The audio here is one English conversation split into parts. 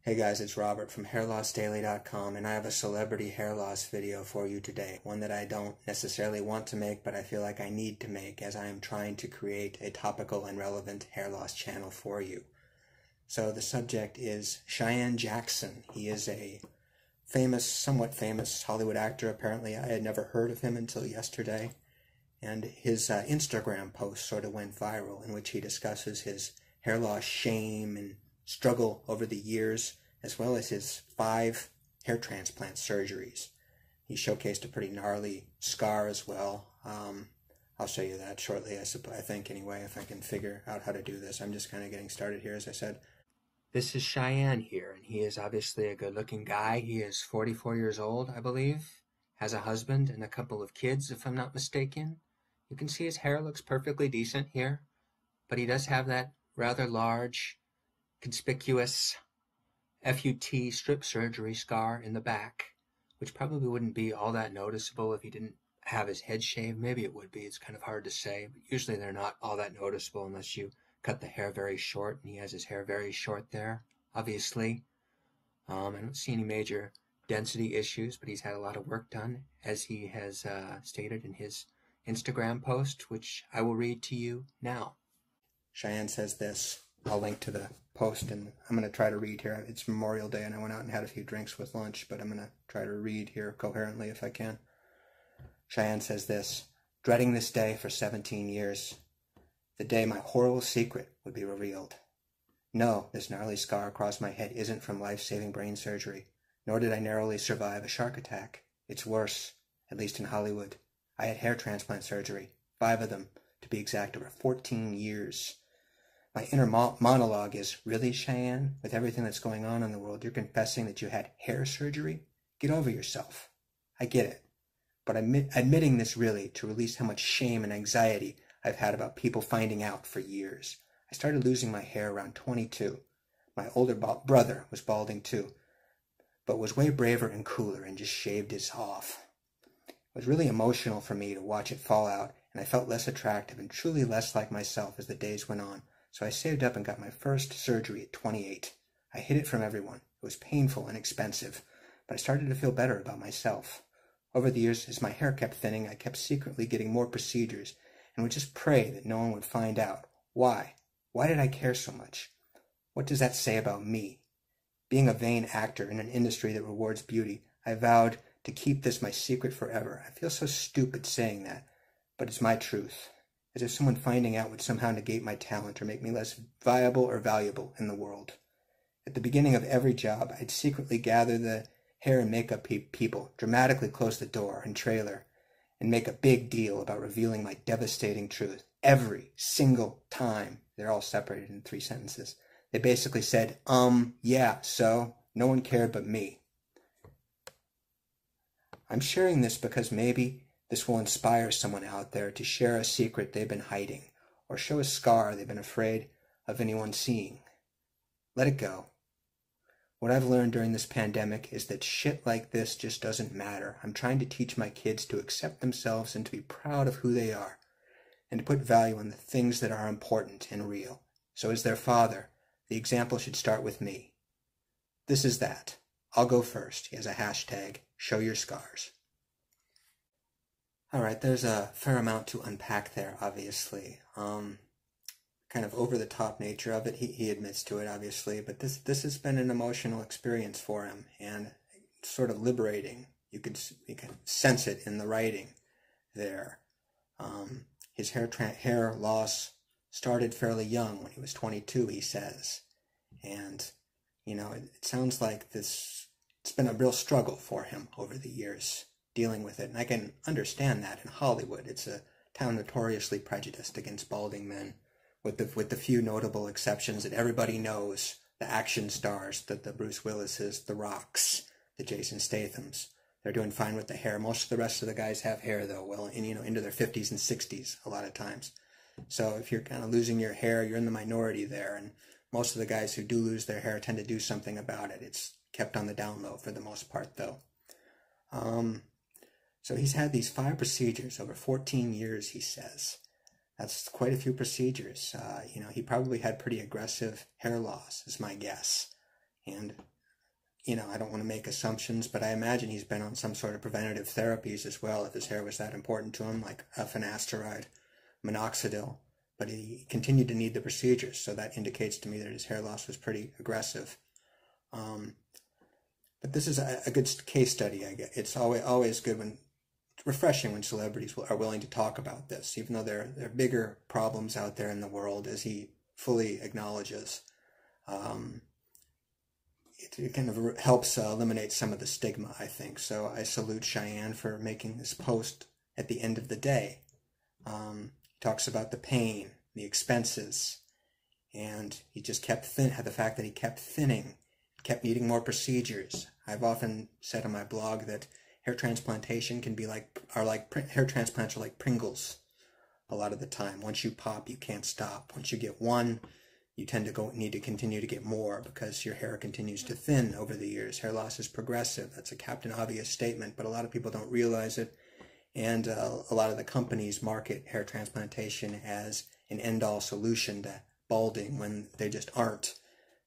Hey guys, it's Robert from HairLossDaily.com, and I have a celebrity hair loss video for you today. One that I don't necessarily want to make, but I feel like I need to make as I am trying to create a topical and relevant hair loss channel for you. So the subject is Cheyenne Jackson. He is a somewhat famous Hollywood actor. Apparently I had never heard of him until yesterday. And his Instagram post sort of went viral, in which he discusses his hair loss shame and struggle over the years, as well as his 5 hair transplant surgeries. He showcased a pretty gnarly scar as well. I'll show you that shortly, I think anyway, if I can figure out how to do this. I'm just kind of getting started here, as I said. This is Cheyenne here, and he is obviously a good-looking guy. He is 44 years old, I believe, has a husband and a couple of kids, if I'm not mistaken. You can see his hair looks perfectly decent here, but he does have that rather large, conspicuous FUT strip surgery scar in the back, which probably wouldn't be all that noticeable if he didn't have his head shaved. Maybe it would be. It's kind of hard to say, but usually they're not all that noticeable unless you cut the hair very short, and he has his hair very short there, obviously. I don't see any major density issues, but he's had a lot of work done, as he has stated in his Instagram post, which I will read to you now. Cheyenne says this. I'll link to the post, and I'm going to try to read here. It's Memorial Day, and I went out and had a few drinks with lunch, but I'm going to try to read here coherently if I can. Cheyenne says this: dreading this day for 17 years. The day my horrible secret would be revealed. No, this gnarly scar across my head isn't from life-saving brain surgery, nor did I narrowly survive a shark attack. It's worse, at least in Hollywood. I had hair transplant surgery, 5 of them, to be exact, over 14 years. My inner monologue is, really, Cheyenne? With everything that's going on in the world, you're confessing that you had hair surgery? Get over yourself. I get it. But admitting this really to release how much shame and anxiety I've had about people finding out for years. I started losing my hair around 22. My older brother was balding too, but was way braver and cooler and just shaved his off. It was really emotional for me to watch it fall out, and I felt less attractive and truly less like myself as the days went on. So I saved up and got my first surgery at 28. I hid it from everyone. It was painful and expensive, but I started to feel better about myself. Over the years, as my hair kept thinning, I kept secretly getting more procedures and would just pray that no one would find out. Why? Why did I care so much? What does that say about me? Being a vain actor in an industry that rewards beauty, I vowed to keep this my secret forever. I feel so stupid saying that, but it's my truth. As if someone finding out would somehow negate my talent or make me less viable or valuable in the world. At the beginning of every job, I'd secretly gather the hair and makeup people, dramatically close the door and trailer, and make a big deal about revealing my devastating truth. Every single time. They're all separated in 3 sentences. They basically said, yeah, so no one cared but me. I'm sharing this because maybe this will inspire someone out there to share a secret they've been hiding, or show a scar they've been afraid of anyone seeing. Let it go. What I've learned during this pandemic is that shit like this just doesn't matter. I'm trying to teach my kids to accept themselves and to be proud of who they are, and to put value on the things that are important and real. So as their father, the example should start with me. This is that. I'll go first. He has a hashtag, show your scars. Alright, there's a fair amount to unpack there, obviously. Kind of over-the-top nature of it, he admits to it, obviously, but this has been an emotional experience for him, and sort of liberating. You can sense it in the writing there. His hair loss started fairly young, when he was 22, he says. And, it sounds like it's been a real struggle for him over the years, dealing with it. And I can understand that in Hollywood. It's a town notoriously prejudiced against balding men, with the few notable exceptions that everybody knows, the action stars, the Bruce Willises, the Rocks, the Jason Stathams. They're doing fine with the hair. Most of the rest of the guys have hair, though, well, into their 50s and 60s a lot of times. So if you're kind of losing your hair, you're in the minority there, and most of the guys who do lose their hair tend to do something about it. It's kept on the down low for the most part, though. So he's had these 5 procedures over 14 years, he says. That's quite a few procedures. He probably had pretty aggressive hair loss, is my guess. And I don't want to make assumptions, but I imagine he's been on some sort of preventative therapies as well if his hair was that important to him, like a finasteride, minoxidil. But he continued to need the procedures, so that indicates to me that his hair loss was pretty aggressive. But this is a good case study, I guess. It's always good refreshing when celebrities are willing to talk about this, even though there are bigger problems out there in the world, as he fully acknowledges. It kind of helps eliminate some of the stigma, I think. So I salute Cheyenne for making this post at the end of the day. He talks about the pain, the expenses, and he just kept the fact that he kept thinning, kept needing more procedures. I've often said on my blog that hair transplantation can be hair transplants are like Pringles a lot of the time. Once you pop, you can't stop. Once you get one, you tend to need to continue to get more because your hair continues to thin over the years. Hair loss is progressive. That's a Captain Obvious statement, but a lot of people don't realize it. And a lot of the companies market hair transplantation as an end-all solution to balding when they just aren't.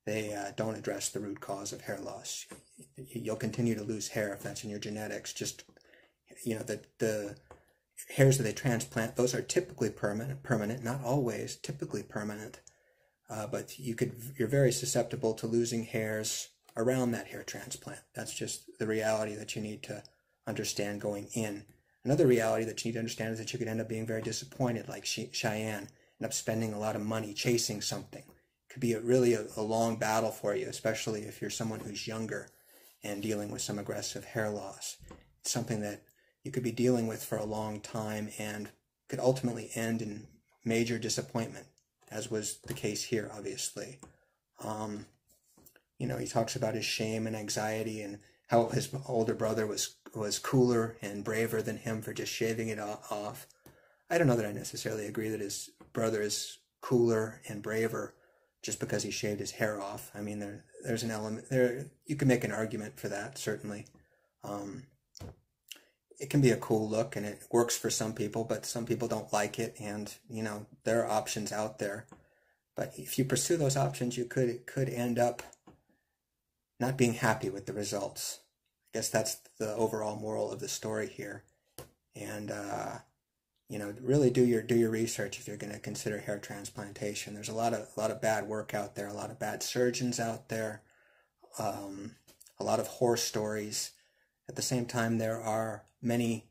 They don't address the root cause of hair loss. You'll continue to lose hair if that's in your genetics. Just, the hairs that they transplant, those are typically permanent, not always, typically permanent. But you're very susceptible to losing hairs around that hair transplant. That's just the reality that you need to understand going in. Another reality that you need to understand is that you could end up being very disappointed, like Cheyenne, end up spending a lot of money chasing something. It could be really a long battle for you, especially if you're someone who's younger and dealing with some aggressive hair loss. It's something that you could be dealing with for a long time and could ultimately end in major disappointment, as was the case here, obviously. He talks about his shame and anxiety and how his older brother was cooler and braver than him for just shaving it off. I don't know that I necessarily agree that his brother is cooler and braver just because he shaved his hair off. I mean, there's an element there. You can make an argument for that, certainly. It can be a cool look and it works for some people, but some people don't like it, and there are options out there. But if you pursue those options, you could end up not being happy with the results. I guess that's the overall moral of the story here. And really do your research if you're going to consider hair transplantation. There's a lot of bad work out there, a lot of bad surgeons out there, a lot of horror stories. At the same time, there are many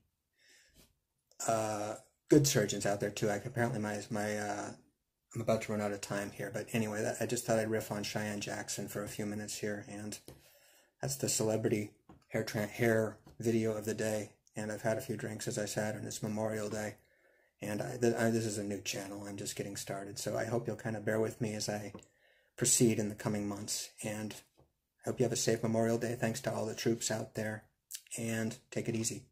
good surgeons out there too. Apparently I'm about to run out of time here, but anyway, I just thought I'd riff on Cheyenne Jackson for a few minutes here, and that's the celebrity hair video of the day. And I've had a few drinks, as I said, and it's Memorial Day, and this is a new channel. I'm just getting started, so I hope you'll kind of bear with me as I proceed in the coming months, and I hope you have a safe Memorial Day. Thanks to all the troops out there, and take it easy.